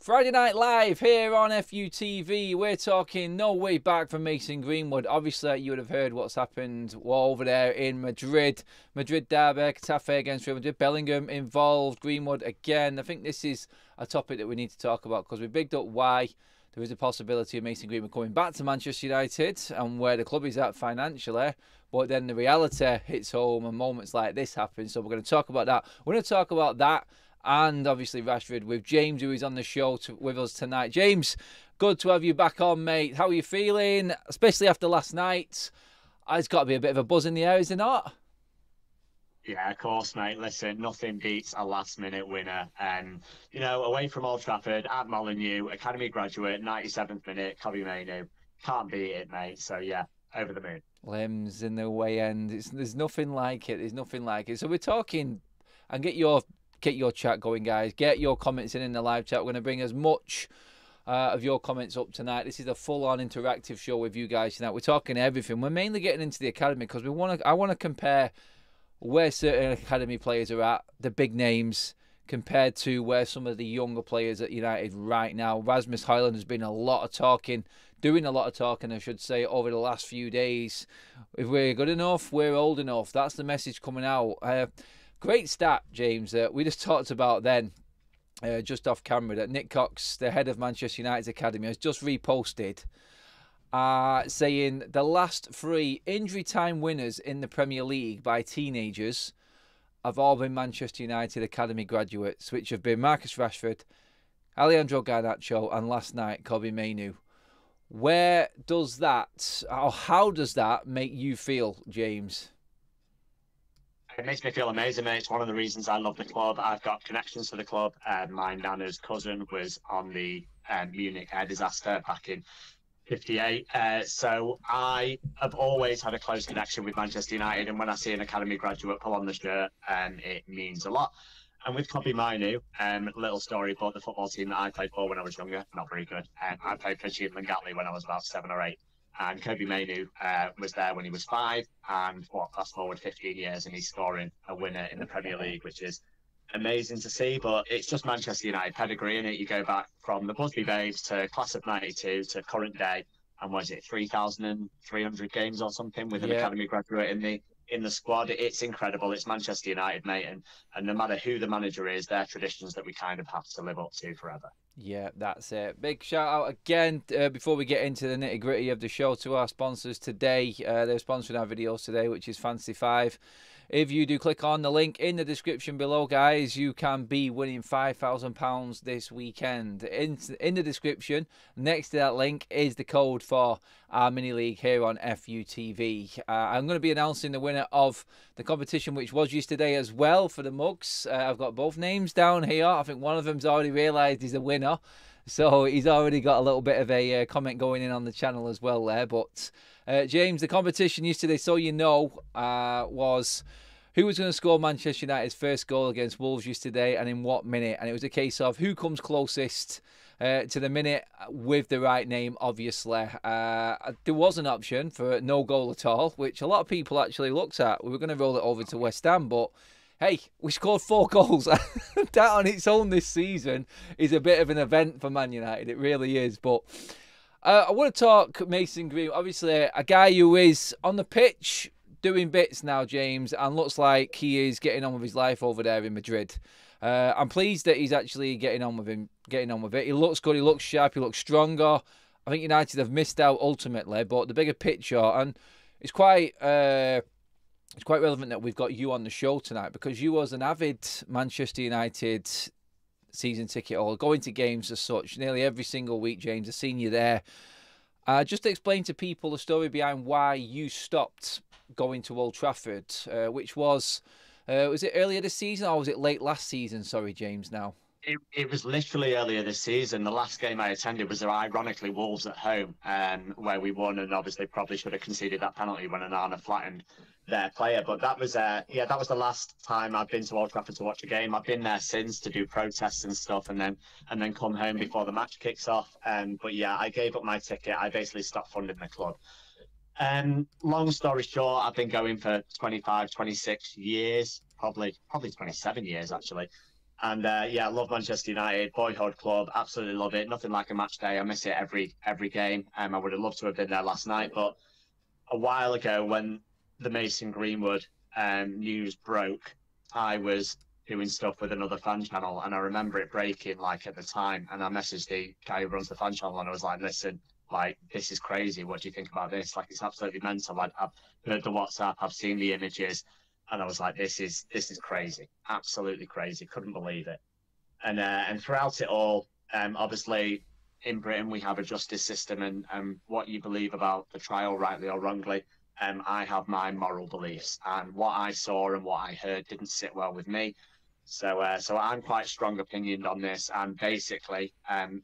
Friday Night Live here on FUTV. We're talking no way back from Mason Greenwood. Obviously, you would have heard what's happened over there in Madrid. Madrid derby, Getafe against Real Madrid. Bellingham involved, Greenwood again. I think this is a topic that we need to talk about because we bigged up why there is a possibility of Mason Greenwood coming back to Manchester United and where the club is at financially. But then the reality hits home and moments like this happen. So we're going to talk about that. We're going to talk about that. And obviously Rashford with James, who is on the show with us tonight. James, good to have you back on, mate. How are you feeling? Especially after last night. It's got to be a bit of a buzz in the air, is it not? Yeah, of course, mate. Listen, nothing beats a last-minute winner. And, you know, away from Old Trafford, at Molineux, Academy graduate, 97th minute, Kobbie Mainoo. Can't beat it, mate. So, yeah, over the moon. Limbs in the way end. There's nothing like it. There's nothing like it. So we're talking, and get your chat going, guys. Get your comments in the live chat. We're going to bring as much of your comments up tonight. This is a full-on interactive show with you guys tonight. We're talking everything. We're mainly getting into the academy because I want to compare where certain academy players are at, the big names, compared to where some of the younger players at United right now. Rasmus Højlund has been doing a lot of talking, I should say, over the last few days. If we're good enough, we're old enough. That's the message coming out. Great stat, James, that we just talked about then, just off camera, that Nick Cox, the head of Manchester United's academy, has just reposted saying the last 3 injury time winners in the Premier League by teenagers have all been Manchester United academy graduates, which have been Marcus Rashford, Alejandro Garnacho, and last night, Kobbie Mainoo. Where does that, or how does that make you feel, James? It makes me feel amazing, mate. It's one of the reasons I love the club. I've got connections to the club. My nana's cousin was on the Munich air disaster back in 58. So I have always had a close connection with Manchester United. And when I see an academy graduate pull on the shirt, it means a lot. And with Kobbie Mainoo, little story about the football team that I played for when I was younger, not very good. I played for Sheepland Gatley when I was about 7 or 8. And Kobbie Mainoo was there when he was 5. And fast forward 15 years and he's scoring a winner in the Premier League, which is amazing to see. But it's just Manchester United pedigree in it. You go back from the Busby Babes to class of 92 to current day. And was it 3,300 games or something with an academy graduate in the squad? It's incredible. It's Manchester United, mate. And no matter who the manager is, they're traditions that we kind of have to live up to forever. Yeah, that's it. Big shout out again before we get into the nitty gritty of the show to our sponsors today. They're sponsoring our videos today, which is Fantasy 5. If you do click on the link in the description below, guys, you can be winning £5,000 this weekend. In the description, next to that link, is the code for our mini league here on FUTV. I'm going to be announcing the winner of the competition, which was yesterday as well for the mugs. I've got both names down here. I think one of them's already realised he's a winner. So he's already got a little bit of a comment going in on the channel as well there. But James, the competition yesterday, so you know, was who was going to score Manchester United's first goal against Wolves yesterday and in what minute. And it was a case of who comes closest to the minute with the right name, obviously. There was an option for no goal at all, which a lot of people actually looked at. We were going to roll it over to West Ham, but hey, we scored 4 goals. That on its own this season is a bit of an event for Man United. It really is. But I want to talk Mason Green. Obviously, a guy who is on the pitch doing bits now, James, and looks like he is getting on with his life over there in Madrid. I'm pleased that he's actually getting on with it. He looks good. He looks sharp. He looks stronger. I think United have missed out ultimately, but the bigger picture, and it's quite relevant that we've got you on the show tonight because you was an avid Manchester United season ticket holder, going to games as such nearly every single week, James. I've seen you there. Just explain to people the story behind why you stopped going to Old Trafford, which was it earlier this season or was it late last season? Sorry, James, now. It was literally earlier this season. The last game I attended was ironically Wolves at home, where we won and obviously probably should have conceded that penalty when Onana flattened their player. But that was that was the last time I've been to Old Trafford to watch a game. I've been there since to do protests and stuff, and then come home before the match kicks off. But yeah, I gave up my ticket. I basically stopped funding the club. Long story short, I've been going for 25, 26 years, probably 27 years actually. And yeah, I love Manchester United, boyhood club, absolutely love it. Nothing like a match day. I miss it every game. I would have loved to have been there last night, but a while ago when the Mason Greenwood news broke, I was doing stuff with another fan channel, and I remember it breaking like at the time, and I messaged the guy who runs the fan channel, and I was like, "Listen, like this is crazy. What do you think about this? Like it's absolutely mental. I've heard the WhatsApp, I've seen the images, and I was like, this is crazy, absolutely crazy. Couldn't believe it." And throughout it all, obviously in Britain we have a justice system, and what you believe about the trial, rightly or wrongly, I have my moral beliefs, and what I saw and what I heard didn't sit well with me. So I'm quite strong opinioned on this. And basically,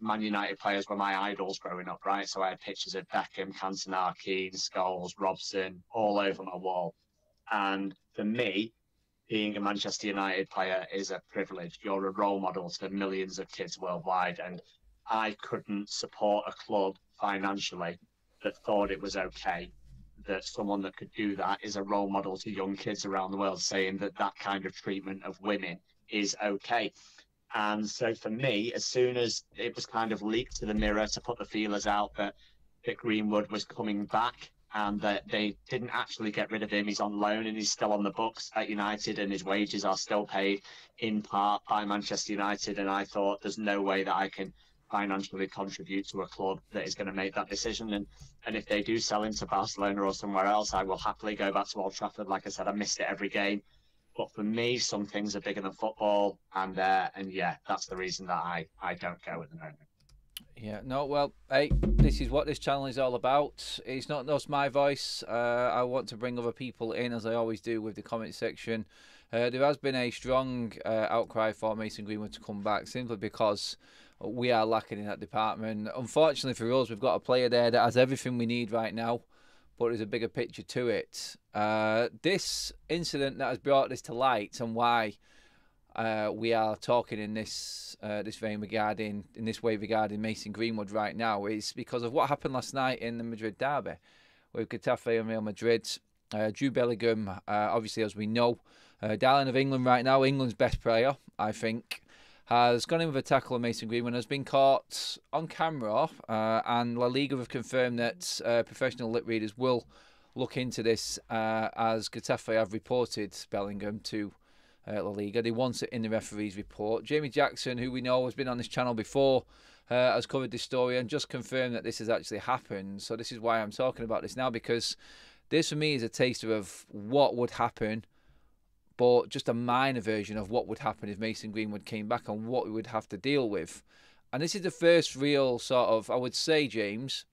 Man United players were my idols growing up, right? So I had pictures of Beckham, Cantona, Keane, Scholes, Robson, all over my wall. And for me, being a Manchester United player is a privilege. You're a role model to millions of kids worldwide. And I couldn't support a club financially that thought it was okay that someone that could do that is a role model to young kids around the world, saying that that kind of treatment of women is okay. And so for me, as soon as it was kind of leaked to the Mirror to put the feelers out that Greenwood was coming back and that they didn't actually get rid of him, he's on loan and he's still on the books at United and his wages are still paid in part by Manchester United. And I thought there's no way that I can financially contribute to a club that is going to make that decision. And if they do sell him to Barcelona or somewhere else, I will happily go back to Old Trafford. Like I said, I missed it every game. But for me, some things are bigger than football, and yeah, that's the reason that I don't go at the moment. Yeah, no, well, hey, this is what this channel is all about. It's not just my voice. I want to bring other people in, as I always do with the comment section. There has been a strong outcry for Mason Greenwood to come back, simply because we are lacking in that department. Unfortunately for us, we've got a player there that has everything we need right now, but there's a bigger picture to it. This incident that has brought this to light, and why we are talking in this way regarding Mason Greenwood right now, is because of what happened last night in the Madrid derby with Getafe and Real Madrid. Jude Bellingham, obviously, as we know, darling of England right now, England's best player, I think, has gone in with a tackle on Mason Greenwood, has been caught on camera, and La Liga have confirmed that professional lip readers will look into this, as Getafe have reported Bellingham to La Liga. They want it in the referee's report. Jamie Jackson, who we know has been on this channel before, has covered this story and just confirmed that this has actually happened. So this is why I'm talking about this now, because this for me is a taster of what would happen, but just a minor version of what would happen if Mason Greenwood came back and what we would have to deal with. And this is the first real sort of, I would say, James,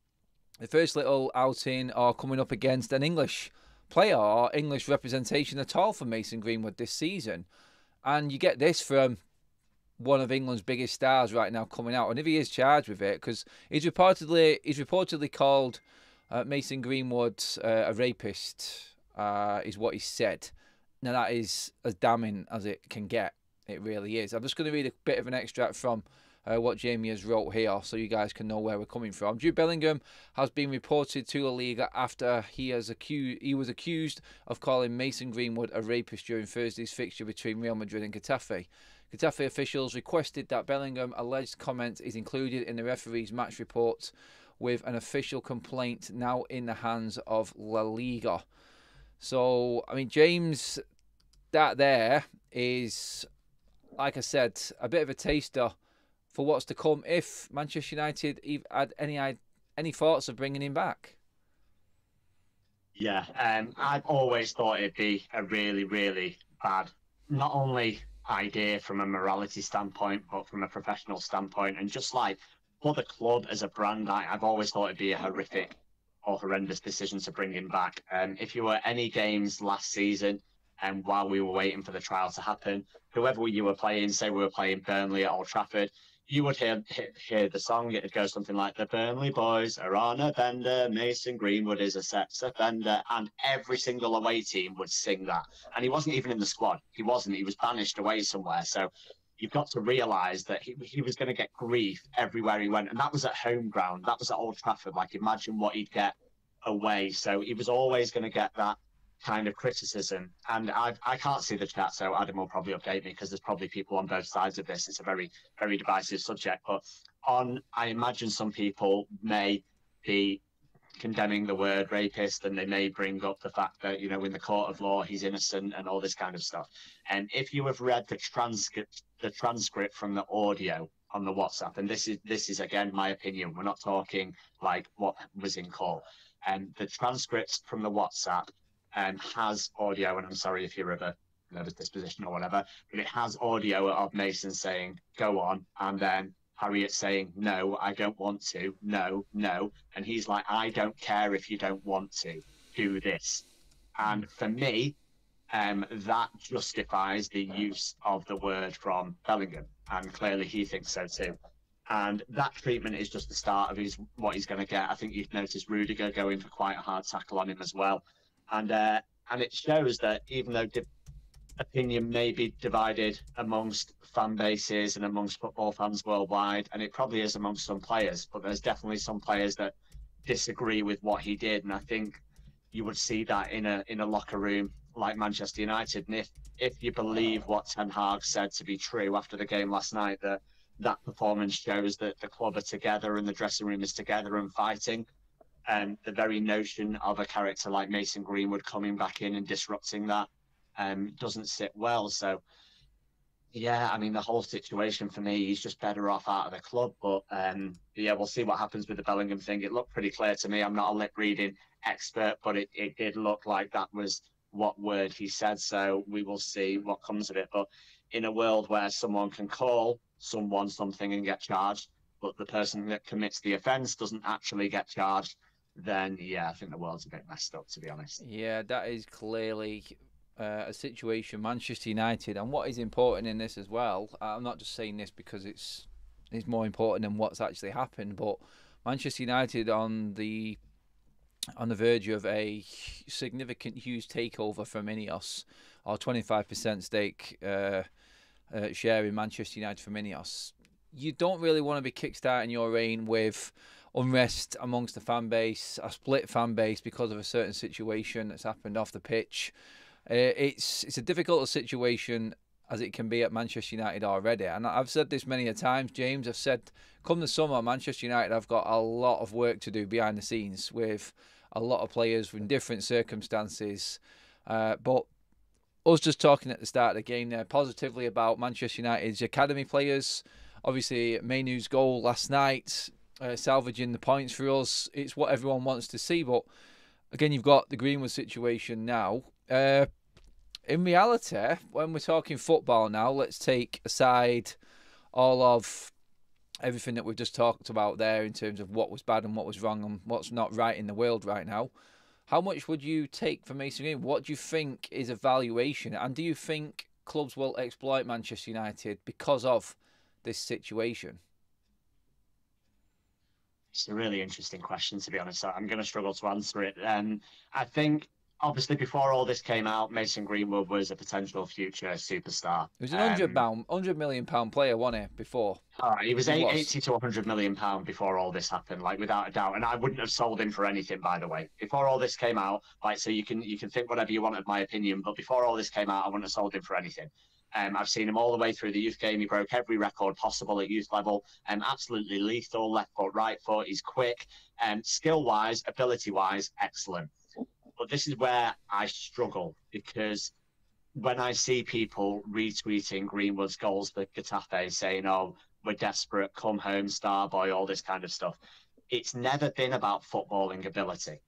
the first little outing or coming up against an English player or English representation at all for Mason Greenwood this season. And you get this from one of England's biggest stars right now coming out. And if he is charged with it, because he's reportedly called Mason Greenwood a rapist, is what he said. Now, that is as damning as it can get. It really is. I'm just going to read a bit of an extract from what Jamie has wrote here, so you guys can know where we're coming from. Jude Bellingham has been reported to La Liga after he was accused of calling Mason Greenwood a rapist during Thursday's fixture between Real Madrid and Getafe. Getafe officials requested that Bellingham alleged comment is included in the referee's match report, with an official complaint now in the hands of La Liga. So, I mean, James, that there is, like I said, a bit of a taster for what's to come if Manchester United had any thoughts of bringing him back. Yeah, I've always thought it'd be a really, really bad, not only idea from a morality standpoint, but from a professional standpoint, and just like for the club as a brand, I've always thought it'd be a horrific or horrendous decision to bring him back. If you were at any games last season, and while we were waiting for the trial to happen, whoever you were playing, say we were playing Burnley at Old Trafford, you would hear the song. It'd go something like, "The Burnley boys are on a bender, Mason Greenwood is a sex offender," and every single away team would sing that. And he wasn't even in the squad. He wasn't. He was banished away somewhere. So you've got to realise that he was going to get grief everywhere he went. And that was at home ground. That was at Old Trafford. Like, imagine what he'd get away. So he was always going to get that kind of criticism. And I can't see the chat, so Adam will probably update me because there's probably people on both sides of this. It's a very, very divisive subject. But I imagine some people may be condemning the word rapist, and they may bring up the fact that, you know, in the court of law, he's innocent and all this kind of stuff. And if you have read the transcript from the audio on the WhatsApp, and this is again my opinion, we're not talking like what was in court, and the transcript from the WhatsApp has audio, and I'm sorry if you're of a nervous disposition or whatever, but it has audio of Mason saying, go on, and then Harriet saying, no, I don't want to, no, no. And he's like, I don't care if you don't want to do this. And for me, that justifies the use of the word from Bellingham. And clearly he thinks so too. And that treatment is just the start of what he's going to get. I think you've noticed Rudiger going for quite a hard tackle on him as well. And it shows that even though opinion may be divided amongst fan bases and amongst football fans worldwide, and it probably is amongst some players, but there's definitely some players that disagree with what he did. And I think you would see that in a locker room like Manchester United. And if you believe what Ten Hag said to be true after the game last night, that performance shows that the club are together and the dressing room is together and fighting. And the very notion of a character like Mason Greenwood coming back in and disrupting that doesn't sit well. So, yeah, I mean, the whole situation for me, he's just better off out of the club. But yeah, we'll see what happens with the Bellingham thing. It looked pretty clear to me. I'm not a lip reading expert, but it did look like that was what word he said. So we will see what comes of it. But in a world where someone can call someone something and get charged, but the person that commits the offence doesn't actually get charged, then yeah, I think the world's a bit messed up, to be honest. Yeah, that is clearly a situation Manchester United, and what is important in this as well, I'm not just saying this because it's more important than what's actually happened, but Manchester United on the verge of a significant, huge takeover from Ineos, or 25% stake share in Manchester United from Ineos. You don't really want to be kickstarting your reign with unrest amongst the fan base, a split fan base because of a certain situation that's happened off the pitch. It's a difficult situation as it can be at Manchester United already. And I've said this many a times, James. I've said, come the summer, Manchester United have got a lot of work to do behind the scenes with a lot of players in different circumstances. But us just talking at the start of the game there positively about Manchester United's academy players. Obviously, Mainoo's goal last night, salvaging the points for us. It's what everyone wants to see. But again, you've got the Greenwood situation now. In reality, when we're talking football now, let's take aside all of everything that we've just talked about there in terms of what was bad and what was wrong and what's not right in the world right now. How much would you take for Mason Greenwood? What do you think is a valuation? And do you think clubs will exploit Manchester United because of this situation? It's a really interesting question, to be honest. I'm going to struggle to answer it. I think, obviously, before all this came out, Mason Greenwood was a potential future superstar. He was an £100 million player, wasn't he, before? He was 80 to £100 million before all this happened, like, without a doubt. And I wouldn't have sold him for anything, by the way. Before all this came out, like, so you can think whatever you want of my opinion, but before all this came out, I wouldn't have sold him for anything. I've seen him all the way through the youth game. He broke every record possible at youth level. Absolutely lethal, left foot, right foot. He's quick. Skill-wise, ability-wise, excellent. But this is where I struggle, because when I see people retweeting Greenwood's goals for Getafe saying, oh, we're desperate, come home, star boy, all this kind of stuff, it's never been about footballing ability.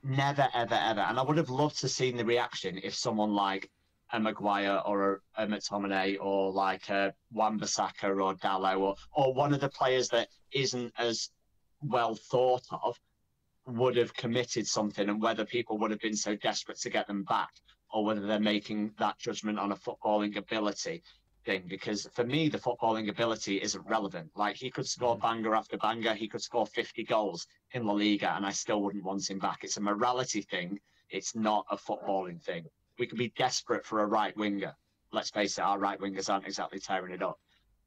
Never, ever, ever. And I would have loved to see the reaction if someone like a Maguire or a McTominay or like a Wan-Bissaka or Dalot or one of the players that isn't as well thought of would have committed something, and whether people would have been so desperate to get them back, or whether they're making that judgment on a footballing ability thing. Because for me, the footballing ability isn't relevant. Like, he could score banger after banger, he could score 50 goals in La Liga, and I still wouldn't want him back. It's a morality thing. It's not a footballing thing. We could be desperate for a right winger. Let's face it, our right wingers aren't exactly tearing it up.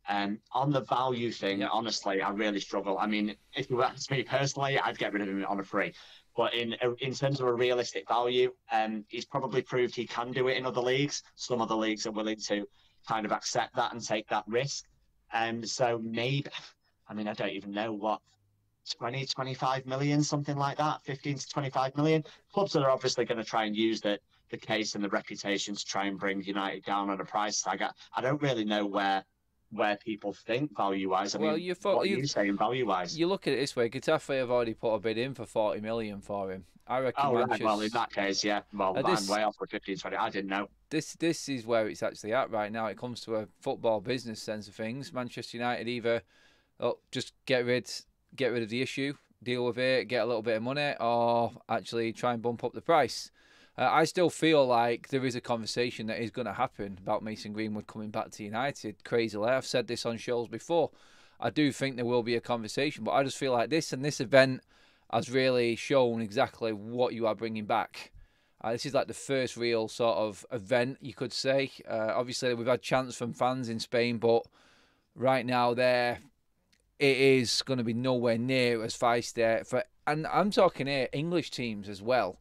On the value thing, Yep. honestly, I really struggle. I mean, if you ask me personally, I'd get rid of him on a free. But in terms of a realistic value, he's probably proved he can do it in other leagues. Some other leagues are willing to kind of accept that and take that risk. So maybe, I mean, I don't even know what, 20, 25 million, something like that, 15 to 25 million. Clubs that are obviously going to try and use the case and the reputation to try and bring United down on a price tag. I don't really know where people think value wise. I Well, mean, what are you saying value wise? you look at it this way: Getafe have already put a bid in for 40 million for him. I reckon Oh, right. Well, in Manchester. that case, yeah. Well, I'm way off with 15, 20. I didn't know. This is where it's actually at right now. It comes to a football business sense of things. Manchester United either just get rid of the issue, deal with it, get a little bit of money, or actually try and bump up the price. I still feel like there is a conversation that is going to happen about Mason Greenwood coming back to United. Crazily, I've said this on shows before. I do think there will be a conversation, but I just feel like this event has really shown exactly what you are bringing back. This is like the first real sort of event, you could say. Obviously, we've had chants from fans in Spain, but right now it is going to be nowhere near as feisty. And I'm talking here English teams as well.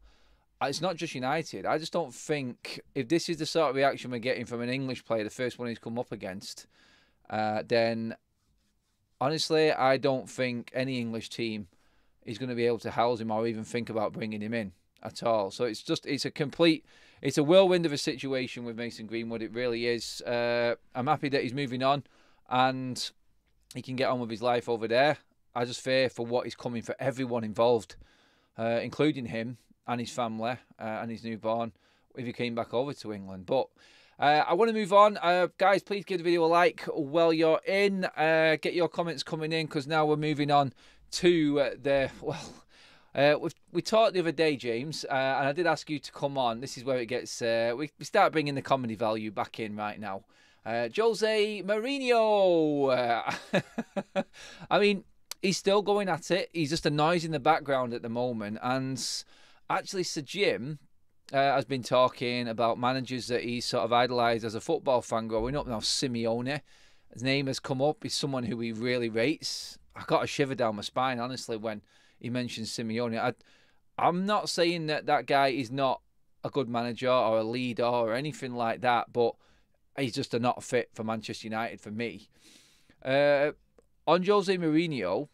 It's not just United. I just don't think if this is the sort of reaction we're getting from an English player, the first one he's come up against, then honestly, I don't think any English team is going to be able to house him or even think about bringing him in at all. So it's a whirlwind of a situation with Mason Greenwood. It really is. I'm happy that he's moving on and he can get on with his life over there. I just fear for what is coming for everyone involved, including him and his family and his newborn, if he came back over to England. But I want to move on. Guys, please give the video a like while you're in. Get your comments coming in, because now we're moving on to we talked the other day, James, and I did ask you to come on. This is where it gets... we start bringing the comedy value back in right now. Jose Mourinho. I mean, he's still going at it. He's just a noise in the background at the moment. And actually, Sir Jim has been talking about managers that he's sort of idolised as a football fan growing up. Now, Simeone, his name has come up. He's someone who he really rates. I got a shiver down my spine, honestly, when he mentioned Simeone. I'm not saying that guy is not a good manager or a leader or anything like that, but he's just not fit for Manchester United for me. On Jose Mourinho,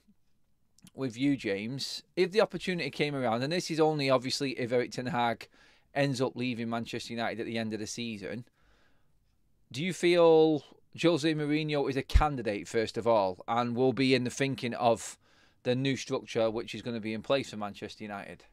with you, James, if the opportunity came around, and this is only obviously if Erik ten Hag ends up leaving Manchester United at the end of the season, do you feel Jose Mourinho is a candidate, first of all, and will be in the thinking of the new structure which is going to be in place for Manchester United?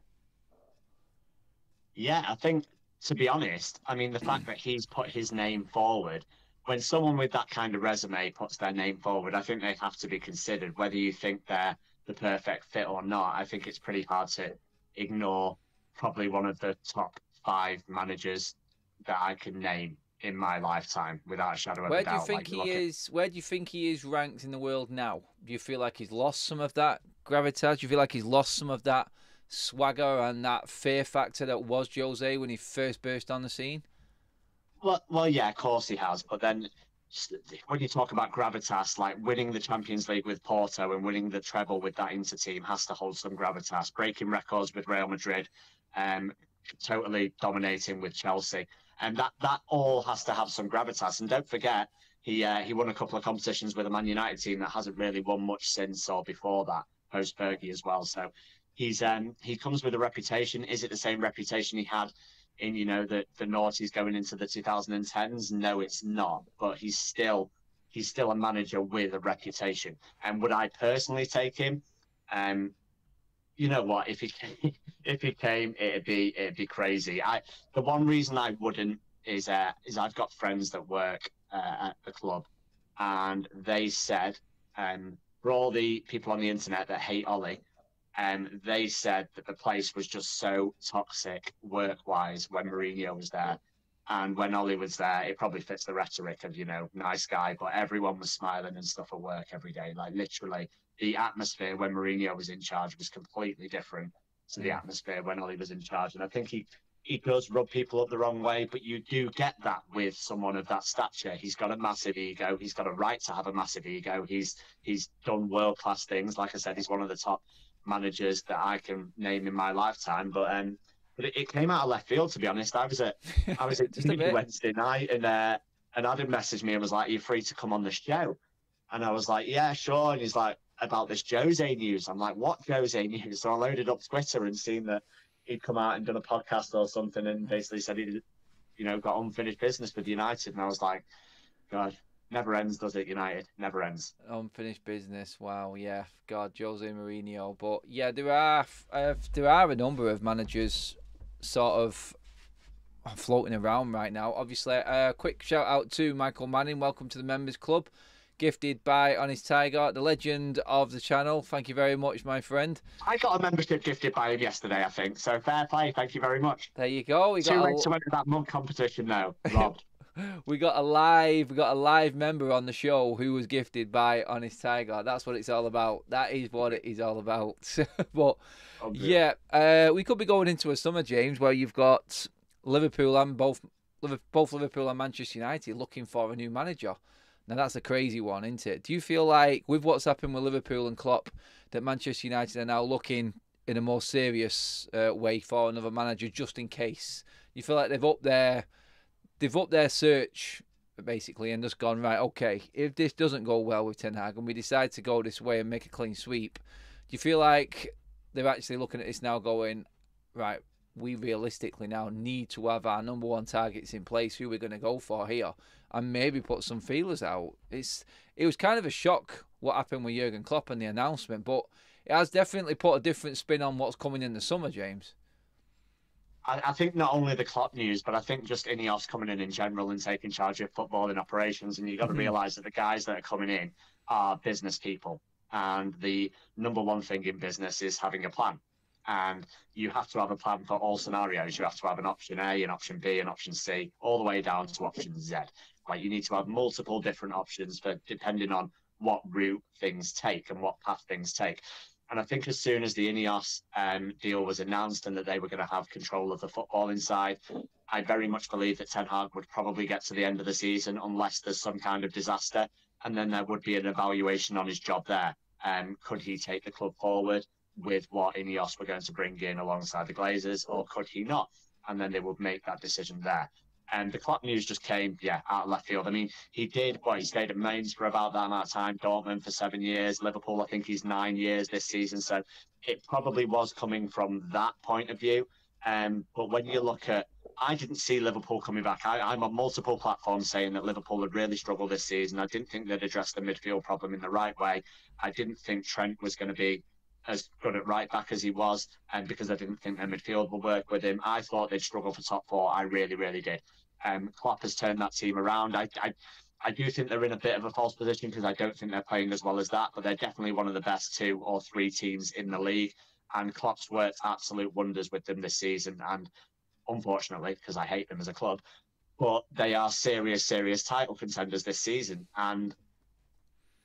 Yeah, I think, to be honest, I mean, the fact that he's put his name forward, when someone with that kind of resume puts their name forward, I think they have to be considered, whether you think they're the perfect fit or not. I think it's pretty hard to ignore probably one of the top 5 managers that I can name in my lifetime without a shadow of a doubt. Where do you think he is ranked in the world now? Do you feel like he's lost some of that gravitas? Do you feel like he's lost some of that swagger and that fear factor that was Jose when he first burst on the scene? Well, yeah, of course he has. But then when you talk about gravitas, like winning the Champions League with Porto and winning the treble with that Inter team has to hold some gravitas. Breaking records with Real Madrid, totally dominating with Chelsea. And that all has to have some gravitas. And don't forget, he won a couple of competitions with a Man United team that hasn't really won much since or before that, post Fergie as well. So he comes with a reputation. Is it the same reputation he had in, the noughties going into the 2010s? No, it's not. But he's still a manager with a reputation. And would I personally take him? You know what? If he came, it'd be crazy. The one reason I wouldn't is I've got friends that work at the club, and they said, for all the people on the internet that hate Ollie, they said that the place was just so toxic work-wise when Mourinho was there. And when Ollie was there, it probably fits the rhetoric of, nice guy, but everyone was smiling and stuff at work every day. Like, literally, the atmosphere when Mourinho was in charge was completely different to the atmosphere when Ollie was in charge. And I think he he does rub people up the wrong way, but you do get that with someone of that stature. He's got a massive ego. He's got a right to have a massive ego. He's done world-class things. Like I said, he's one of the top managers that I can name in my lifetime. But it came out of left field, to be honest. I was at Wednesday night, and Adam messaged me and was like, "Are you free to come on the show?" And I was like, "Yeah, sure." And he's like, "About this Jose news." I'm like, "What Jose news?" So I loaded up Twitter and seen that he'd come out and done a podcast or something and basically said he'd, got unfinished business with United. And I was like, God, never ends, does it, United? Never ends. Unfinished business. Wow, yeah. God, Jose Mourinho. But yeah, there are a number of managers sort of floating around right now. Obviously, a quick shout out to Michael Manning. Welcome to the Members Club. Gifted by Honest Tiger, the legend of the channel. Thank you very much, my friend. I got a membership gifted by him yesterday, I think. So fair play. Thank you very much. There you go. We Too late to enter that mug competition now, Rob. we got a live member on the show who was gifted by Honest Tiger. That's what it's all about. That is what it is all about. But yeah, we could be going into a summer, James, where you've got Liverpool and both Liverpool and Manchester United looking for a new manager. Now, that's a crazy one, isn't it? Do you feel like, with what's happened with Liverpool and Klopp, that Manchester United are now looking in a more serious way for another manager, just in case? You feel like they've upped their search, basically, and just gone, right, okay, if this doesn't go well with Ten Hag and we decide to go this way and make a clean sweep, do you feel like they're actually looking at this now going, right, we realistically now need to have our number one targets in place, who we're going to go for here, and maybe put some feelers out? It was kind of a shock what happened with Jurgen Klopp and the announcement, but it has definitely put a different spin on what's coming in the summer, James. I think not only the Klopp news, but I think just Ineos coming in general and taking charge of footballing operations. And you've got to realise that the guys that are coming in are business people. And the number one thing in business is having a plan. And you have to have a plan for all scenarios. You have to have an option A, an option B, an option C, all the way down to option Z. Like, you need to have multiple different options for depending on what route things take and what path things take. And I think as soon as the Ineos deal was announced and that they were going to have control of the football inside, I very much believe that Ten Hag would probably get to the end of the season unless there's some kind of disaster. And then there would be an evaluation on his job there. Could he take the club forward with what Ineos were going to bring in alongside the Glazers, or could he not? And then they would make that decision there. And the Klopp news just came, out of left field. I mean, he stayed at Mainz for about that amount of time, Dortmund for 7 years, Liverpool, I think he's 9 years this season. So it probably was coming from that point of view. But when you look at, I didn't see Liverpool coming back. I'm on multiple platforms saying that Liverpool had really struggled this season. I didn't think they'd addressed the midfield problem in the right way. I didn't think Trent was going to be as good at right back as he was, and because I didn't think their midfield would work with him, I thought they'd struggle for top four. I really, really did. Klopp has turned that team around. I do think they're in a bit of a false position because I don't think they're playing as well as that, but they're definitely one of the best 2 or 3 teams in the league. And Klopp's worked absolute wonders with them this season. And unfortunately, because I hate them as a club, but they are serious title contenders this season. And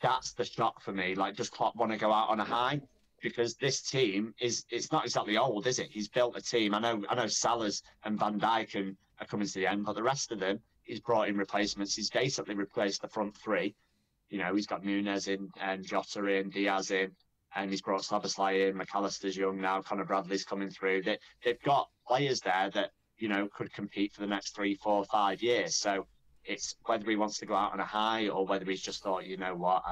that's the shock for me. Like, does Klopp want to go out on a high? Because this team it's not exactly old, is it? He's built a team. I know Salah's and Van Dijk are coming to the end, but the rest of them, he's brought in replacements. He's basically replaced the front 3. He's got Nunes in and Jota in, Diaz in, and he's brought Szoboszlai in. McAllister's young now. Conor Bradley's coming through. They've got players there that could compete for the next 3, 4, 5 years. So it's whether he wants to go out on a high or whether he's just thought, what,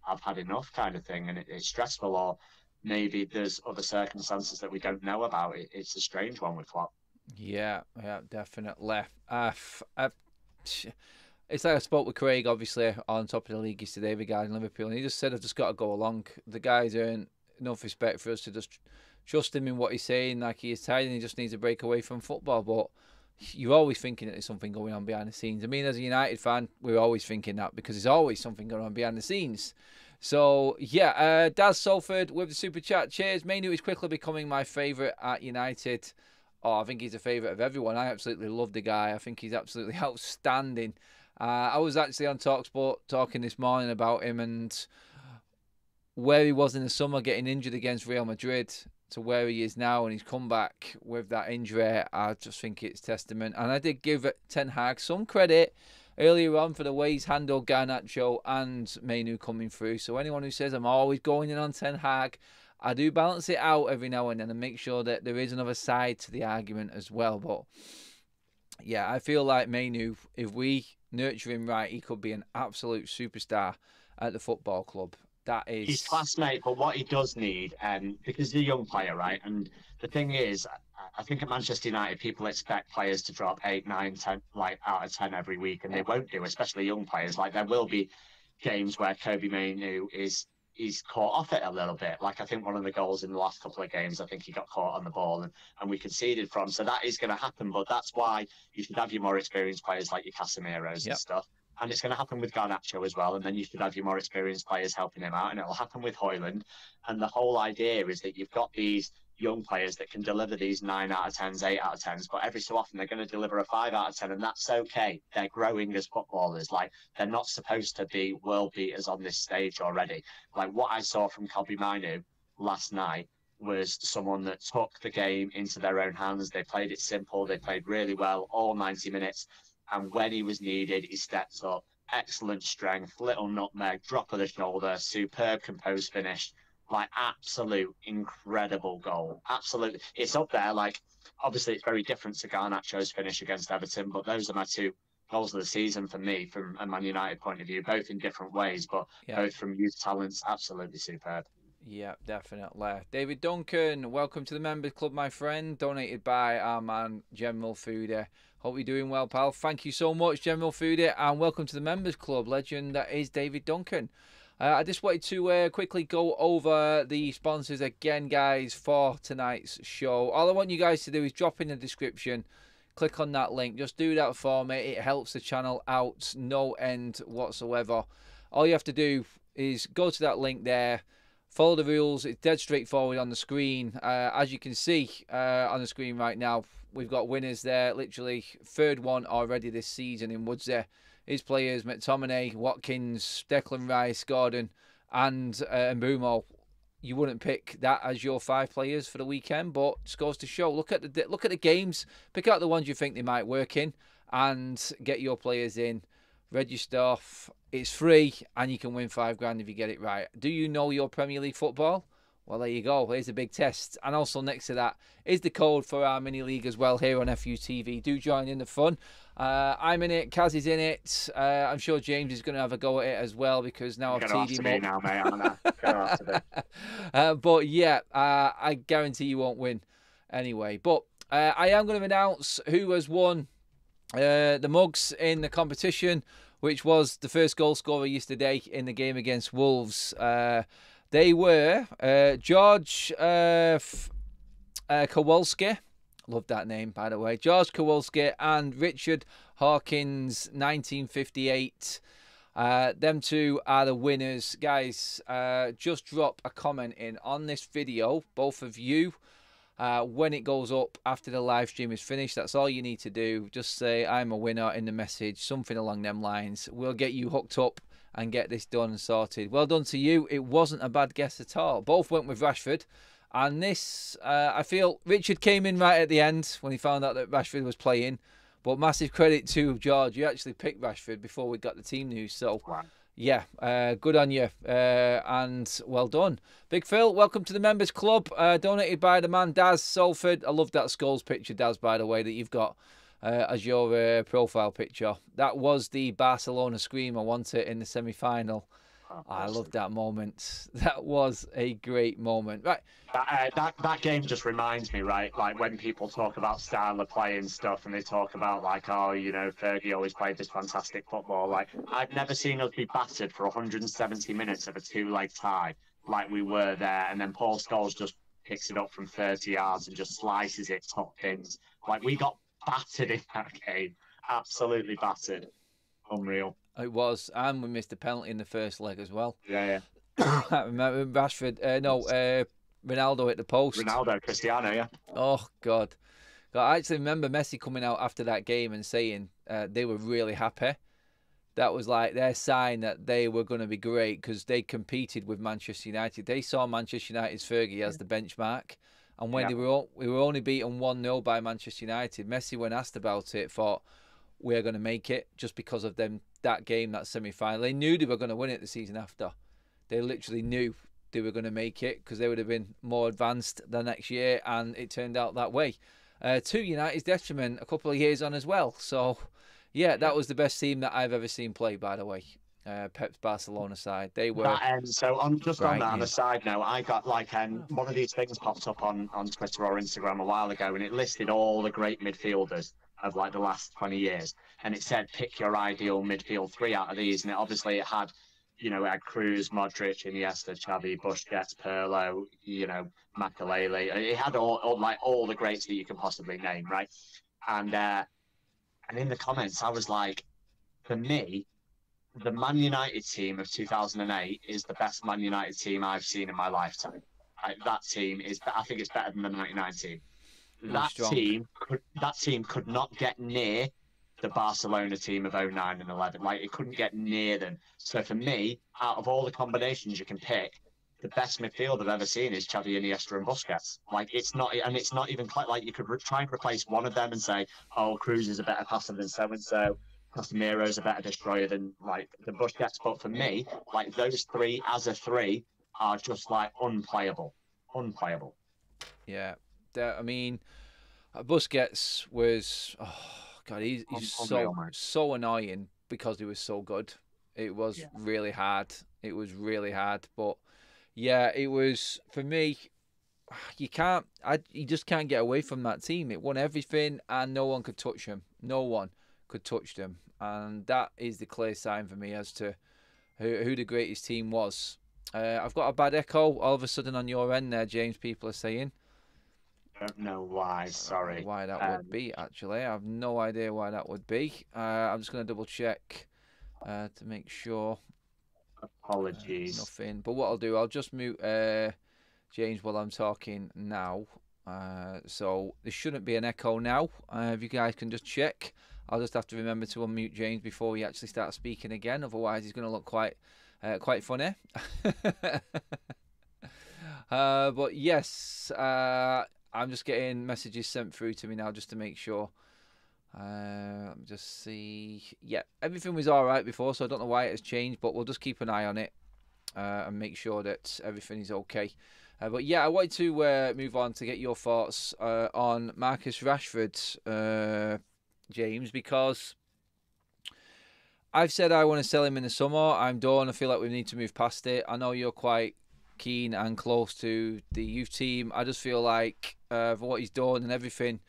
I've had enough kind of thing, and it's stressful, or maybe there's other circumstances that we don't know about. It's a strange one with Klopp. Yeah, definitely. It's like I spoke with Craig, obviously, on top of the league yesterday regarding Liverpool, and he just said, I've just got to go along. The guys earn enough respect for us to just trust him in what he's saying. Like, he is tired and he just needs a break away from football. But you're always thinking that there's something going on behind the scenes. I mean, as a United fan, we're always thinking that because there's always something going on behind the scenes. So, yeah, Daz Salford with the super chat. Cheers. Mainu is quickly becoming my favourite at United. Oh, I think he's a favourite of everyone. I absolutely love the guy. I think he's absolutely outstanding. I was actually on TalkSport talking this morning about him, and where he was in the summer getting injured against Real Madrid to where he is now, and he's come back with that injury, I just think it's testament. And I did give Ten Hag some credit earlier on for the way he's handled Garnacho and Mainu coming through. So anyone who says I'm always going in on Ten Hag, I do balance it out every now and then and make sure that there is another side to the argument as well. But yeah, I feel like Mainu, if we nurture him right, he could be an absolute superstar at the football club. That is his classmate, but what he does need, because he's a young player, right? And the thing is, I think at Manchester United, people expect players to drop 8, 9, 10, like out of 10 every week, and they won't do, especially young players. Like there will be games where Kobe Mainu he's caught off it a little bit. Like I think one of the goals in the last couple of games, I think he got caught on the ball and we conceded from. So that is going to happen, but that's why you should have your more experienced players like your Casemiros and stuff. And it's going to happen with Garnacho as well. And then you should have your more experienced players helping him out. And it'll happen with Højlund. And the whole idea is that you've got these young players that can deliver these 9 out of 10s, 8 out of 10s. But every so often they're going to deliver a 5 out of 10. And that's okay. They're growing as footballers. Like they're not supposed to be world beaters on this stage already. Like what I saw from Kobe Mainu last night was someone that took the game into their own hands. They played it simple. They played really well all 90 minutes. And when he was needed, he stepped up. Excellent strength, little nutmeg, drop of the shoulder, superb composed finish. Like, absolute incredible goal. Absolutely. It's up there. Like, obviously, it's very different to Garnacho's finish against Everton, but those are my 2 goals of the season for me, from a Man United point of view, both in different ways, but both from youth talents. Absolutely superb. Yeah, definitely. David Duncan, welcome to the Members Club, my friend. Donated by our man, General Foodie. Hope you're doing well, pal. Thank you so much, General Foodie, and welcome to the Members Club. Legend that is David Duncan. I just wanted to quickly go over the sponsors again, guys, for tonight's show. All I want you guys to do is drop in the description, click on that link. Just do that for me. It helps the channel out no end whatsoever. All you have to do is go to that link there, follow the rules. It's dead straightforward on the screen. As you can see on the screen right now, we've got winners there. Literally, 3rd one already this season in Woodsy. His players, McTominay, Watkins, Declan Rice, Gordon, and Mbeumo. You wouldn't pick that as your 5 players for the weekend, but just goes to show. Look at the games. Pick out the ones you think they might work in, and get your players in. Register. It's free, and you can win £5 if you get it right. Do you know your Premier League football? Well, there you go. Here's a big test. And also next to that is the code for our mini league as well here on FUTV. Do join in the fun. I'm in it. Kaz is in it. I'm sure James is going to have a go at it as well, because now I've teed him up. Now, mate. But yeah, I guarantee you won't win anyway. But I am going to announce who has won the mugs in the competition, which was the first goal scorer yesterday in the game against Wolves. They were George Kowalski. Love that name, by the way. George Kowalski and Richard Hawkins, 1958. Them 2 are the winners. Guys, just drop a comment in on this video, both of you, when it goes up after the live stream is finished. That's all you need to do. Just say, I'm a winner in the message, something along them lines. We'll get you hooked up and get this done and sorted. Well done to you. It wasn't a bad guess at all. Both went with Rashford. And this, I feel, Richard came in right at the end when he found out that Rashford was playing. But massive credit to George. You actually picked Rashford before we got the team news. So, yeah, good on you. And well done. Big Phil, welcome to the Members Club. Donated by the man Daz Salford. I love that Skulls picture, Daz, by the way, that you've got as your profile picture. That was the Barcelona scream. I want it in the semi-final. I love that moment. That was a great moment. Right. That game just reminds me, right? Like when people talk about style of play and stuff, and they talk about like, oh, you know, Fergie always played this fantastic football. Like I've never seen us be battered for 170 minutes of a 2-leg tie like we were there, and then Paul Scholes just picks it up from 30 yards and just slices it top pins. Like we got battered in that game. Absolutely battered. Unreal. It was, and we missed a penalty in the first leg as well. Yeah. I remember Rashford, Ronaldo hit the post. Ronaldo, Cristiano, yeah. Oh, God. I actually remember Messi coming out after that game and saying they were really happy that was like their sign that they were going to be great because they competed with Manchester United. They saw Manchester United's Fergie as the benchmark. And when we were only beaten 1-0 by Manchester United, Messi, when asked about it, thought, we're going to make it just because of that game, that semi-final. They knew they were going to win it the season after. They literally knew they were going to make it because they would have been more advanced the next year, and it turned out that way. To United's detriment a couple of years on as well. So, yeah, that was the best team that I've ever seen play, by the way. Pep's Barcelona side. They were so on that, on a side note, I got like one of these things popped up on Twitter or Instagram a while ago, and it listed all the great midfielders of like the last 20 years, and it said pick your ideal midfield three out of these, and it had, you know, it had Cruz, Modric, Iniesta, Xavi, Busquets, Pirlo, you know, Makelele. It had all the greats that you can possibly name, right? And in the comments, I was like, for me, the Man United team of 2008 is the best Man United team I've seen in my lifetime. That team is, I think it's better than the 99 team. That team could not get near the Barcelona team of 09 and 11. Like, it couldn't get near them. So for me, out of all the combinations you can pick, the best midfield I've ever seen is Xavi, Iniesta, and Busquets. Like, it's not even quite like you could try and replace one of them and say, oh, Cruz is a better passer than so-and-so. Casemiro's a better destroyer than like the Busquets, but for me, like those three as a three are just like unplayable. Yeah, I mean, Busquets was, oh god, he's so annoying because he was so good. It was really hard. It was really hard, but yeah, it was for me. You just can't get away from that team. It won everything, and no one could touch him. No one could touch them, and that is the clear sign for me as to who the greatest team was. I've got a bad echo all of a sudden on your end there, James. People are saying. I don't know why. Sorry. Why that would be, actually. I have no idea why that would be. I'm just going to double check to make sure. Apologies. Nothing. But what I'll do, I'll just mute James while I'm talking now. So there shouldn't be an echo now. If you guys can just check. I'll just have to remember to unmute James before we actually start speaking again. Otherwise, he's going to look quite funny. But yes, I'm just getting messages sent through to me now just to make sure. Let me just see. Yeah, everything was all right before, so I don't know why it has changed, but we'll just keep an eye on it and make sure that everything is okay. But yeah, I wanted to move on to get your thoughts on Marcus Rashford, James, because I've said I want to sell him in the summer. I'm done. I feel like we need to move past it. I know you're quite keen and close to the youth team. I just feel like for what he's done and everything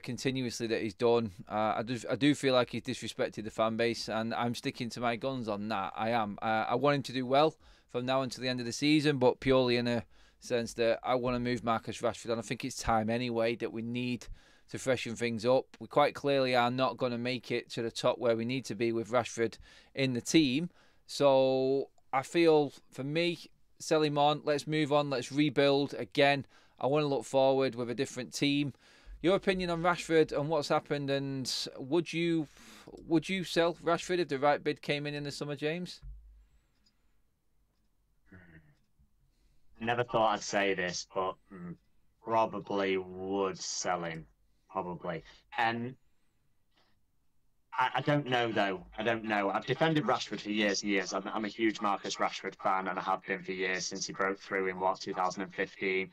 continuously that he's done, I do feel like he's disrespected the fan base, and I'm sticking to my guns on that. I am. I want him to do well from now until the end of the season, but purely in a sense that I want to move Marcus Rashford, and I think it's time anyway that we need to freshen things up. We quite clearly are not going to make it to the top where we need to be with Rashford in the team. So I feel, for me, sell him on. Let's move on. Let's rebuild again. I want to look forward with a different team. Your opinion on Rashford and what's happened, and would you sell Rashford if the right bid came in the summer, James? Never thought I'd say this, but probably would sell him. Probably. I don't know, though. I don't know. I've defended Rashford for years and years. I'm a huge Marcus Rashford fan, and I have been for years since he broke through in, 2015,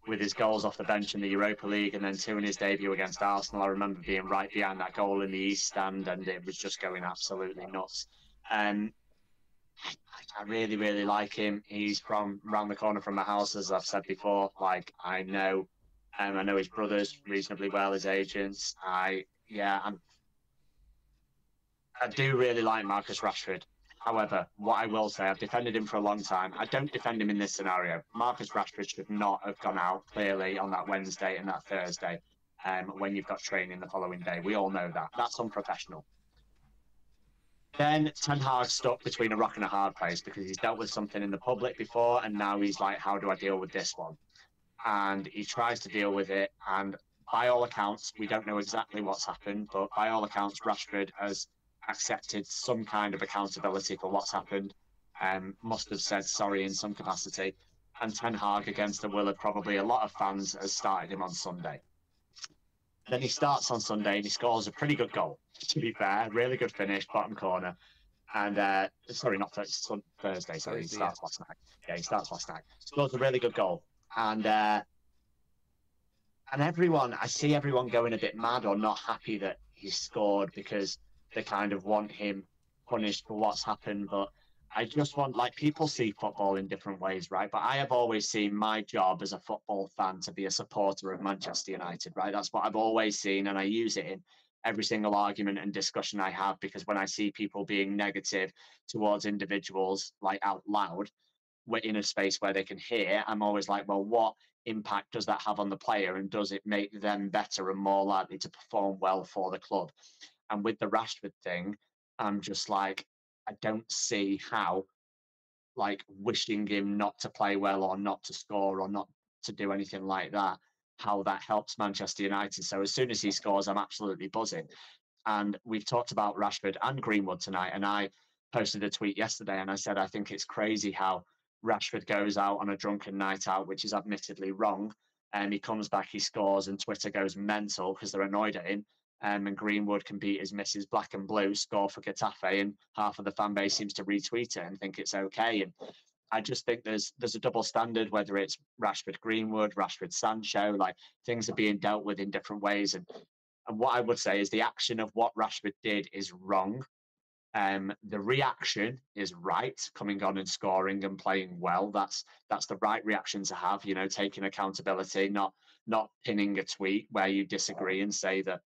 with his goals off the bench in the Europa League, and then 2 in his debut against Arsenal. I remember being right behind that goal in the East Stand, and it was just going absolutely nuts. I really, really like him. He's from around the corner from my house, as I've said before. Like, I know his brothers reasonably well, his agents. I do really like Marcus Rashford. However, what I will say, I've defended him for a long time. I don't defend him in this scenario. Marcus Rashford should not have gone out clearly on that Wednesday and that Thursday when you've got training the following day. We all know that. That's unprofessional. Then Ten Hag stuck between a rock and a hard place because he's dealt with something in the public before, and now he's like, how do I deal with this one? And he tries to deal with it, and by all accounts, we don't know exactly what's happened, but by all accounts, Rashford has accepted some kind of accountability for what's happened, must have said sorry in some capacity. And Ten Hag, against the will of probably a lot of fans, has started him on Sunday. Then he starts on Sunday and he scores a pretty good goal, to be fair. Really good finish, bottom corner. And sorry, not Thursday. Sorry, he starts last night. Yeah, he starts last night. Scores a really good goal. And everyone, I see everyone going a bit mad or not happy that he scored because they kind of want him punished for what's happened. But I just want, like, people see football in different ways, right? But I have always seen my job as a football fan to be a supporter of Manchester United, right? That's what I've always seen, and I use it in every single argument and discussion I have, because when I see people being negative towards individuals, like out loud, in a space where they can hear, I'm always like, well, what impact does that have on the player, and does it make them better and more likely to perform well for the club? And with the Rashford thing, I'm just like, I don't see how, like, wishing him not to play well or not to score or not to do anything like that, how that helps Manchester United. So as soon as he scores, I'm absolutely buzzing. And we've talked about Rashford and Greenwood tonight. And I posted a tweet yesterday and I said, I think it's crazy how Rashford goes out on a drunken night out, which is admittedly wrong. And he comes back, he scores, and Twitter goes mental because they're annoyed at him. And Greenwood can beat his missus black and blue, score for Getafe, and half of the fan base seems to retweet it and think it's okay. And I just think there's a double standard, whether it's Rashford Greenwood, Rashford Sancho, like, things are being dealt with in different ways. And what I would say is the action of what Rashford did is wrong. The reaction is right, coming on and scoring and playing well. That's the right reaction to have, you know, taking accountability, not pinning a tweet where you disagree and say that,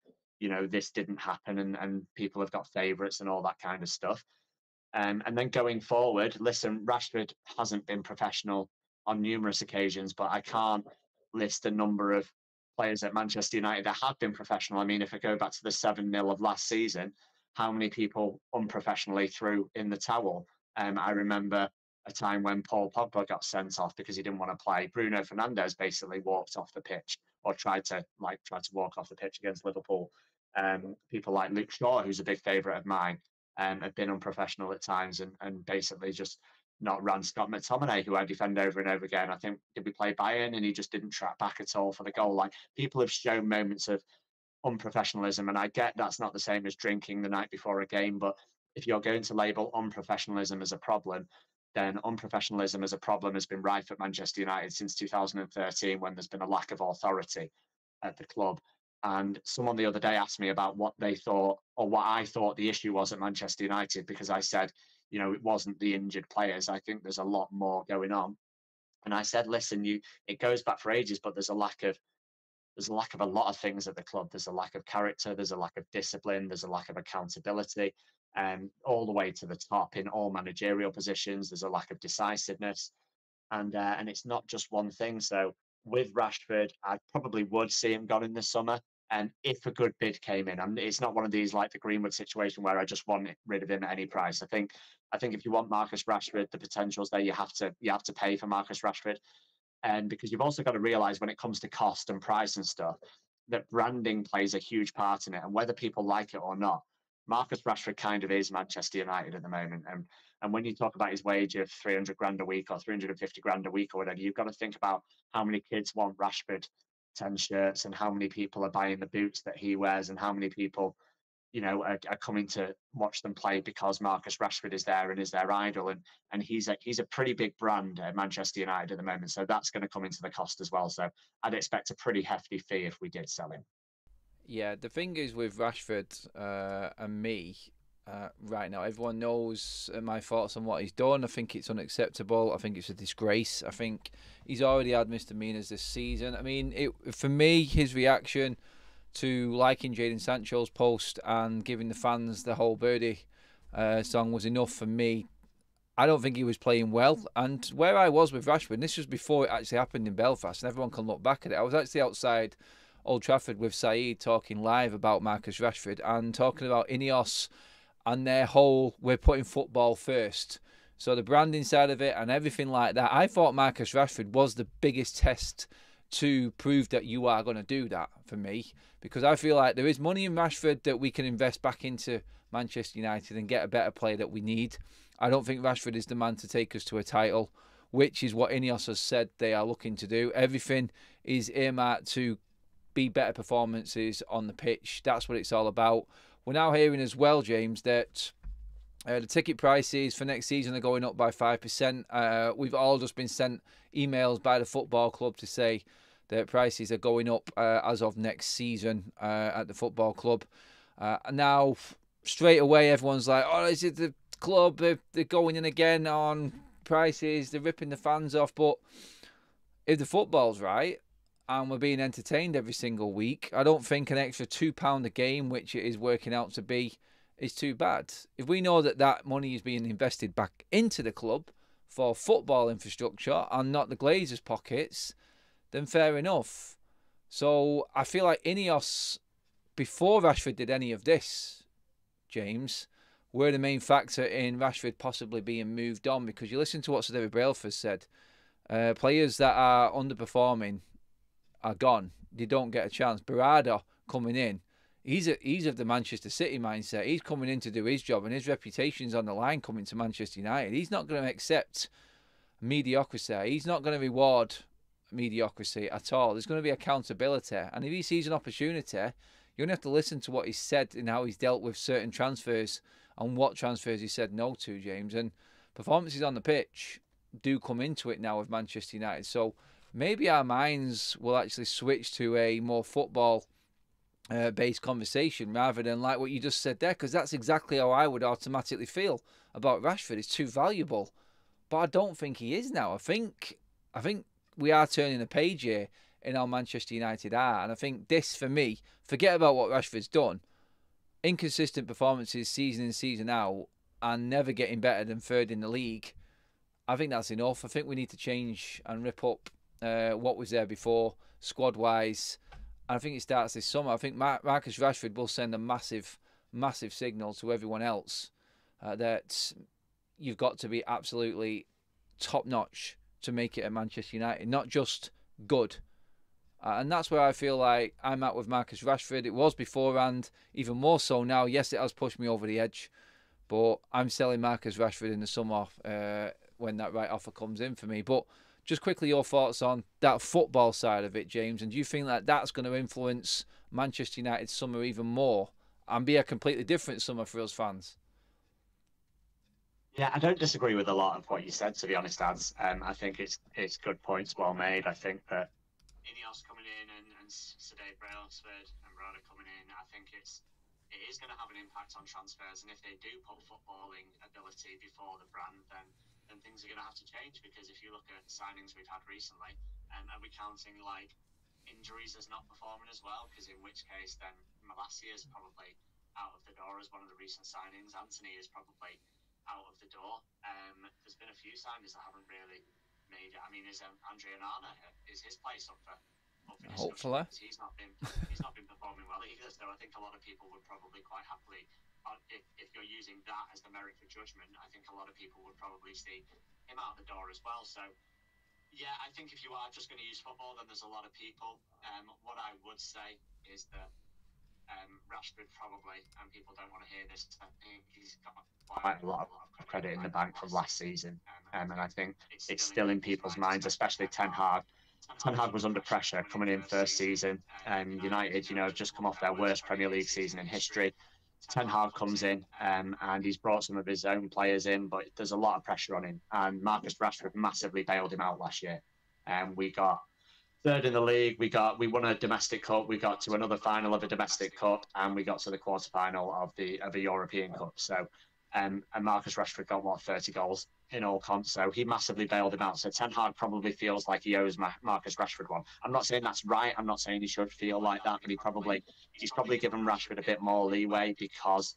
you know, this didn't happen and people have got favourites and all that kind of stuff. And then going forward, listen, Rashford hasn't been professional on numerous occasions, but I can't list a number of players at Manchester United that have been professional. I mean, if I go back to the 7-0 of last season, how many people unprofessionally threw in the towel? I remember a time when Paul Pogba got sent off because he didn't want to play. Bruno Fernandes basically walked off the pitch, or tried to walk off the pitch against Liverpool. People like Luke Shaw, who's a big favourite of mine, have been unprofessional at times and basically just not run. Scott McTominay, who I defend over and over again. I think, did we play Bayern and he just didn't track back at all for the goal? Like, people have shown moments of unprofessionalism, and I get that's not the same as drinking the night before a game, but if you're going to label unprofessionalism as a problem, then unprofessionalism as a problem has been rife at Manchester United since 2013, when there's been a lack of authority at the club. And someone the other day asked me about what they thought, or what I thought the issue was at Manchester United, because I said, you know, it wasn't the injured players. I think there's a lot more going on. And I said, listen, it goes back for ages, but there's a lack of a lot of things at the club. There's a lack of character, there's a lack of discipline, there's a lack of accountability, and all the way to the top in all managerial positions. There's a lack of decisiveness, and it's not just one thing. So with Rashford, I probably would see him gone in the summer. And if a good bid came in, and it's not one of these like the Greenwood situation where I just want rid of him at any price. I think if you want Marcus Rashford, the potential's there. You have to pay for Marcus Rashford. Because you've also got to realise, when it comes to cost and price and stuff, that branding plays a huge part in it. And whether people like it or not, Marcus Rashford kind of is Manchester United at the moment. And when you talk about his wage of 300 grand a week or 350 grand a week or whatever, you've got to think about how many kids want Rashford 10 shirts, and how many people are buying the boots that he wears, and how many people, you know, are coming to watch them play because Marcus Rashford is there and is their idol, and he's a pretty big brand at Manchester United at the moment, so that's going to come into the cost as well. So I'd expect a pretty hefty fee if we did sell him. Yeah, the thing is with Rashford and me right now, everyone knows my thoughts on what he's done. I think it's unacceptable. I think it's a disgrace. I think he's already had misdemeanors this season. I mean, for me, his reaction to liking Jadon Sancho's post and giving the fans the whole birdie song was enough for me. I don't think he was playing well. And where I was with Rashford, and this was before it actually happened in Belfast, and everyone can look back at it, I was actually outside Old Trafford with Saeed talking live about Marcus Rashford and talking about Ineos and their whole, we're putting football first. So the branding side of it and everything like that. I thought Marcus Rashford was the biggest test to prove that you are going to do that for me, because I feel like there is money in Rashford that we can invest back into Manchester United and get a better player that we need. I don't think Rashford is the man to take us to a title, which is what Ineos has said they are looking to do. Everything is earmarked to be better performances on the pitch. That's what it's all about. We're now hearing as well, James, that the ticket prices for next season are going up by 5%. We've all just been sent emails by the football club to say that prices are going up as of next season at the football club. Now, straight away, everyone's like, oh, is it the club? They're going in again on prices. They're ripping the fans off. But if the football's right and we're being entertained every single week, I don't think an extra £2 a game, which it is working out to be, is too bad. If we know that that money is being invested back into the club for football infrastructure and not the Glazers' pockets, then fair enough. So I feel like Ineos, before Rashford did any of this, James, were the main factor in Rashford possibly being moved on, because you listen to what Sir David Brailsford said. Players that are underperforming are gone. They don't get a chance. Berardi coming in, he's of the Manchester City mindset. He's coming in to do his job, and his reputation's on the line coming to Manchester United. He's not going to accept mediocrity. He's not going to reward mediocrity at all. There's going to be accountability, and if he sees an opportunity, you only have to listen to what he's said and how he's dealt with certain transfers and what transfers he said no to, James. And performances on the pitch do come into it now with Manchester United. So maybe our minds will actually switch to a more football based conversation rather than like what you just said there, because that's exactly how I would automatically feel about Rashford. He's too valuable, but I don't think he is now. I think we are turning a page here in how Manchester United are, and I think this, for me, forget about what Rashford's done. Inconsistent performances season in, season out, and never getting better than third in the league. I think that's enough. I think we need to change and rip up what was there before, squad-wise. And I think it starts this summer. I think Marcus Rashford will send a massive, massive signal to everyone else that you've got to be absolutely top-notch to make it at Manchester United, not just good. And that's where I feel like I'm at with Marcus Rashford. It was beforehand, even more so now. Yes, it has pushed me over the edge, but I'm selling Marcus Rashford in the summer when that right offer comes in for me. But just quickly, your thoughts on that football side of it, James, and do you think that that's going to influence Manchester United's summer even more and be a completely different summer for us fans? Yeah, I don't disagree with a lot of what you said, to be honest, Ads. I think it's good points, well made. I think that Ineos coming in and Sir David Brailsford and Berardi coming in, I think it is going to have an impact on transfers. And if they do put footballing ability before the brand, then things are going to have to change. Because if you look at signings we've had recently, are we counting like injuries as not performing as well? Because in which case, then Malacia is probably out of the door as one of the recent signings. Anthony is probably out of the door. There's been a few signings that haven't really made it. I mean, is Andre Onana, is his place up for Hopefully. He's not been performing well either. So I think a lot of people would probably quite happily, if you're using that as the merit for judgment, I think a lot of people would probably see him out the door as well. So yeah, I think if you are just going to use football, then there's a lot of people. What I would say is that Rashford probably, and people don't want to hear this, I think he's got quite a lot of credit in the bank from last season. And I think it's still in people's minds, especially Ten Hag. Ten Hag was under pressure coming in first season. United, have just come off their worst Premier League season in history. Ten Hag comes in and he's brought some of his own players in, but there's a lot of pressure on him. And Marcus Rashford massively bailed him out last year. We got third in the league. We won a domestic cup. We got to another final of a domestic cup, and we got to the quarterfinal of a European Cup. So, and Marcus Rashford got 30 goals in all comps. So he massively bailed him out. So Ten Hag probably feels like he owes Marcus Rashford one. I'm not saying that's right. I'm not saying he should feel like that, but he's probably given Rashford a bit more leeway because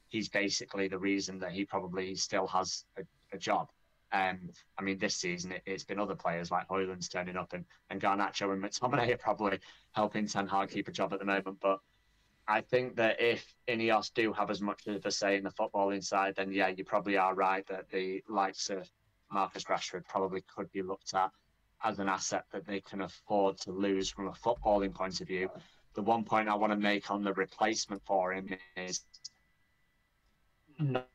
he's basically the reason that he probably still has a job. I mean, this season it's been other players like Højlund's turning up and Garnacho and McTominay are probably helping Ten Hag keep a job at the moment. But I think that if Ineos do have as much of a say in the footballing side, then yeah, you probably are right that the likes of Marcus Rashford probably could be looked at. as an asset that they can afford to lose from a footballing point of view. The one point I want to make on the replacement for him is not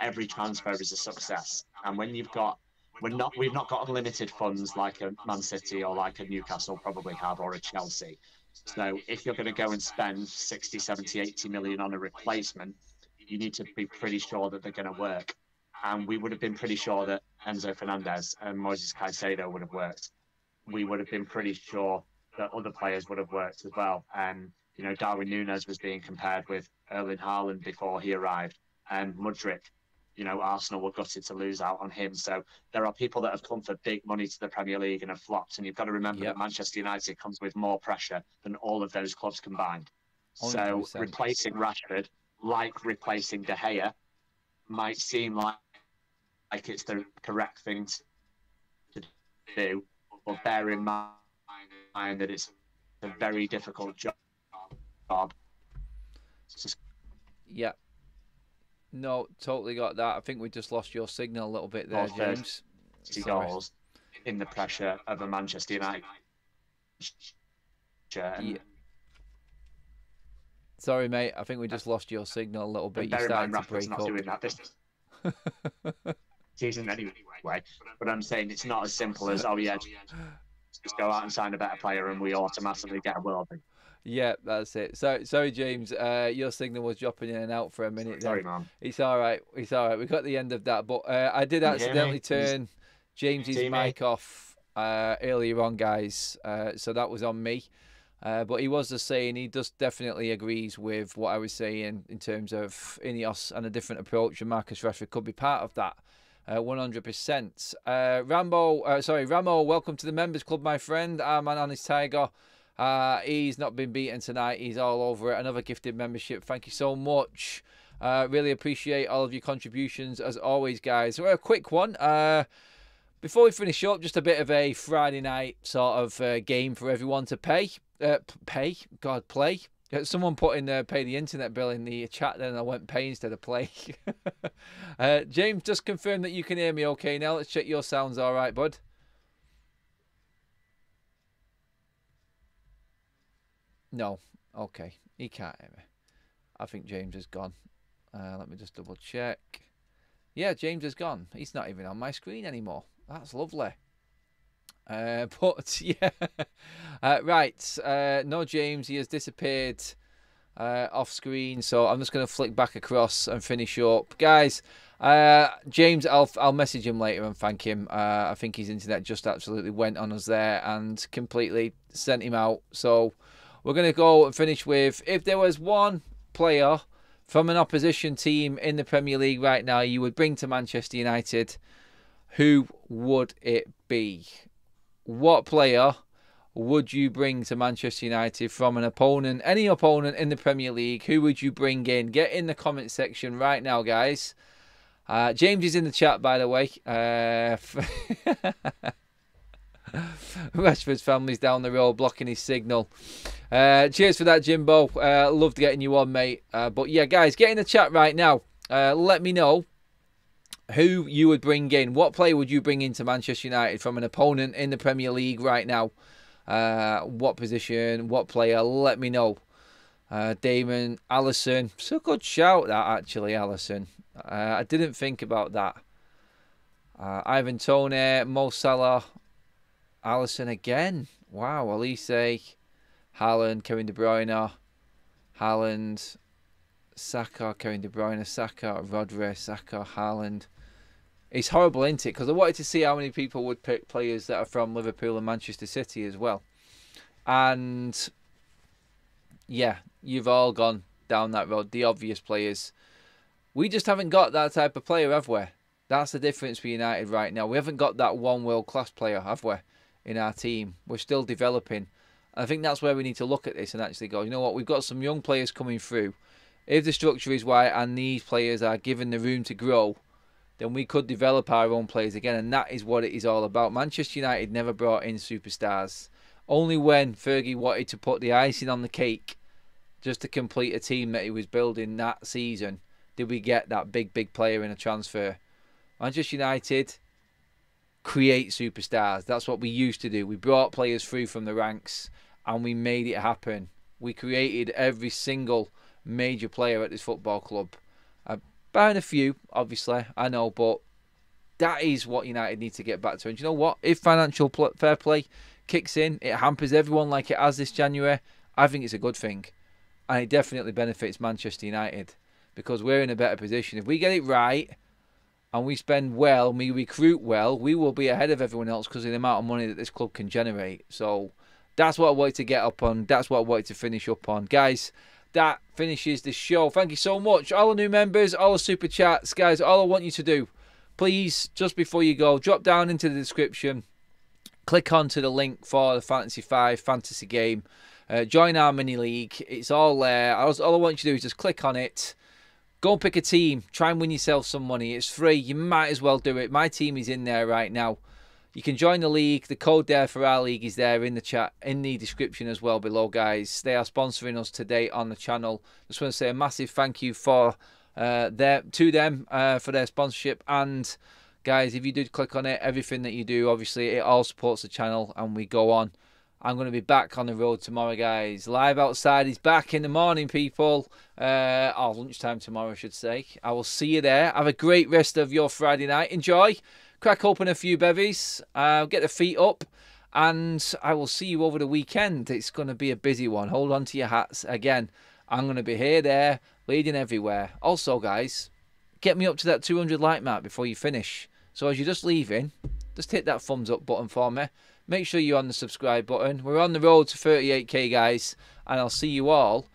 every transfer is a success. And when you've got, we've not got unlimited funds like a Man City or like a Newcastle probably have, or a Chelsea. So if you're going to go and spend 60, 70, 80 million on a replacement, you need to be pretty sure that they're going to work. And we would have been pretty sure that Enzo Fernandez and Moises Caicedo would have worked. We would have been pretty sure that other players would have worked as well. You know, Darwin Núñez was being compared with Erling Haaland before he arrived, and Mudryk. You know, Arsenal were gutted to lose out on him. So there are people that have come for big money to the Premier League and have flopped. And you've got to remember that Manchester United comes with more pressure than all of those clubs combined. 100%. So replacing Rashford, like replacing De Gea, might seem like it's the correct thing to do, but bear in mind that it's a very difficult job. Yeah. No, totally got that. I think we just lost your signal a little bit there, James. Goals in the pressure of a Manchester United. Yeah. Sorry, mate. I think we just lost your signal a little bit. You're starting to break up. Doing that this season anyway. But I'm saying it's not as simple as, oh yeah, just go out and sign a better player and we automatically get a worldie. Yeah, that's it. So, sorry, James. Your signal was dropping in and out for a minute. Sorry, man. It's all right. It's all right. We got the end of that, but I did accidentally turn James's mic off earlier on, guys. So that was on me. But he was just saying he just definitely agrees with what I was saying in terms of Ineos and a different approach, and Marcus Rashford could be part of that. 100%. Ramo, welcome to the members club, my friend. I'm an honest tiger. He's not been beaten tonight. He's all over it. Another gifted membership. Thank you so much. Really appreciate all of your contributions as always, guys. So a quick one. Before we finish up, just a bit of a Friday night sort of game for everyone to play. Someone put in pay the internet bill in the chat, then I went pay instead of play. James, just confirm that you can hear me okay now. Let's check your sound's all right, bud. No. Okay. He can't hear me. I think James is gone. Let me just double check. Yeah, James is gone. He's not even on my screen anymore. That's lovely. But yeah. Right. No James. He has disappeared off screen. So I'm just going to flick back across and finish up. Guys, James, I'll message him later and thank him. I think his internet just absolutely went on us there and completely sent him out. So we're going to go and finish with, if there was one player from an opposition team in the Premier League right now you would bring to Manchester United, who would it be? What player would you bring to Manchester United from an opponent, any opponent in the Premier League? Who would you bring in? Get in the comment section right now, guys. James is in the chat, by the way. Rashford's family's down the road blocking his signal. Cheers for that, Jimbo. Loved getting you on, mate. But yeah, guys, get in the chat right now. Let me know who you would bring in. What player would you bring into Manchester United from an opponent in the Premier League right now? What position? What player? Let me know. Damon, Alisson. It's a good shout, that, actually, Alisson. I didn't think about that. Ivan Toney, Mo Salah, Alisson again. Wow, Olise, Haaland, Kevin De Bruyne, Haaland, Saka, Kevin De Bruyne, Saka, Rodri, Saka, Haaland. It's horrible, isn't it? Because I wanted to see how many people would pick players that are from Liverpool and Manchester City as well. And yeah, you've all gone down that road, the obvious players. We just haven't got that type of player, have we? That's the difference for United right now. We haven't got that one world-class player, have we, in our team? We're still developing. I think that's where we need to look at this and actually go, you know what, we've got some young players coming through. If the structure is right and these players are given the room to grow, then we could develop our own players again, and that is what it is all about. Manchester United never brought in superstars. Only when Fergie wanted to put the icing on the cake just to complete a team that he was building that season did we get that big player in a transfer. Manchester United create superstars. That's what we used to do. We brought players through from the ranks and we made it happen. We created every single major player at this football club. Barring a few, obviously, I know, but that is what United need to get back to. And you know what? If financial fair play kicks in, it hampers everyone like it has this January, I think it's a good thing. And it definitely benefits Manchester United because we're in a better position. If we get it right and we spend well, we recruit well, we will be ahead of everyone else because of the amount of money that this club can generate. So that's what I wanted to get up on. That's what I wanted to finish up on. Guys, that finishes the show. Thank you so much. All the new members, all the super chats. Guys, all I want you to do, please, just before you go, drop down into the description. Click onto the link for the Fantasy 5 fantasy game. Join our mini league. It's all there. All I want you to do is just click on it. Go and pick a team. Try and win yourself some money. It's free. You might as well do it. My team is in there right now. You can join the league. The code there for our league is there in the chat, in the description as well below, guys. They are sponsoring us today on the channel. Just want to say a massive thank you to them for their sponsorship. And guys, if you did click on it, everything that you do, obviously, it all supports the channel and we go on. I'm going to be back on the road tomorrow, guys. Live Outside is back in the morning, people. Or lunchtime tomorrow, I should say. I will see you there. Have a great rest of your Friday night. Enjoy. Crack open a few bevies. Get the feet up. And I will see you over the weekend. It's going to be a busy one. Hold on to your hats. Again, I'm going to be here, there, leading everywhere. Also, guys, get me up to that 200 like mark before you finish. So as you're just leaving, just hit that thumbs up button for me. Make sure you're on the subscribe button. We're on the road to 38k, guys. And I'll see you all